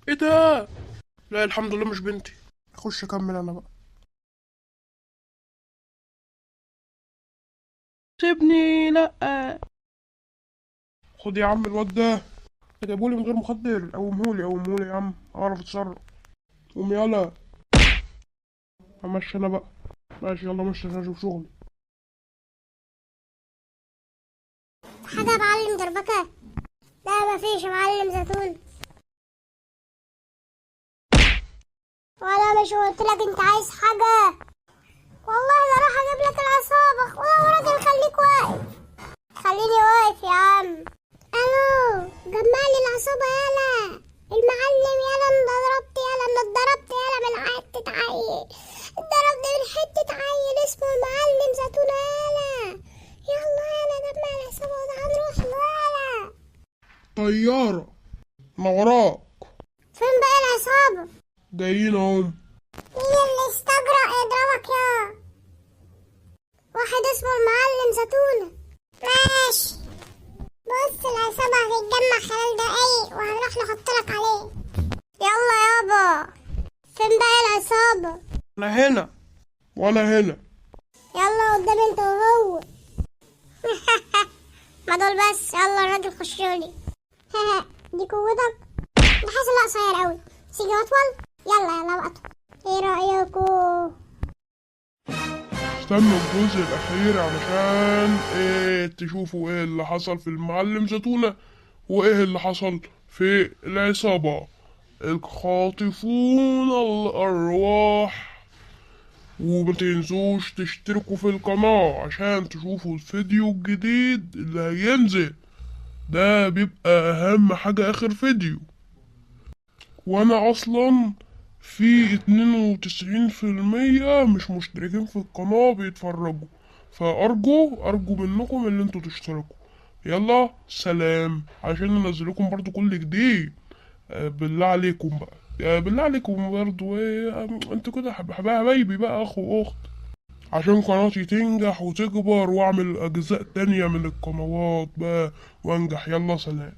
ايه ده؟ لا الحمد لله مش بنتي. اخش اكمل انا بقى. سيبني لا. خد يا عم الواد ده جابولي من غير مخدر. قومهولي قومهولي يا عم اعرف اتصرف. قوم يلا. همشي انا بقى. ماشي يلا مشي عشان اشوف شغلي. حاجة يا معلم دربكة؟ لا مفيش يا معلم زيتون. وانا مش قلت لك انت عايز حاجة؟ والله لا راح اجيب لك العصابة. والله يا راجل خليك واقف. خليني واقف يا عم. الو جمع لي العصابة يالا. المعلم يالا انا ضربت يالا انا اتضربت يالا من حتة عيل. اتضربت من حتة عيل اسمه المعلم زيتون يالا. يلا يالا جمع العصابة وتعال نروح له يالا. طيارة انا وراك. فين بقى العصابة؟ جايين اهم. مين اللي استجرأ يضربك يا واحد اسمه المعلم زيتونة؟ ماشي. بص العصابة هتتجمع خلال دقايق وهنروح نحطلك عليه. يلا يابا. فين بقى العصابة؟ انا هنا وانا هنا. يلا قدام انت وهو. ما دول بس. يلا الراجل خشولي. دي قوتك؟ ده حاسس لا قصير قوي. تيجي اطول؟ يلا يلا بقى اطول. ايه رأيكم؟ استنوا الجزء الأخير علشان تشوفوا ايه اللي حصل في المعلم زيتونة وايه اللي حصل في العصابة الخاطفون الأرواح. ومتنسوش تشتركوا في القناة عشان تشوفوا الفيديو الجديد اللي هينزل. ده بيبقى أهم حاجة آخر فيديو. وأنا أصلا في 92% مش مشتركين في القناة بيتفرجوا. فأرجو منكم اللي انتوا تشتركوا. يلا سلام عشان انزلكم برضو كل جديد. بالله عليكم بقى. بالله عليكم برضو انتوا كده حبايبي بقى اخو واخت. عشان قناتي تنجح وتكبر واعمل اجزاء تانية من القنوات بقى وانجح. يلا سلام.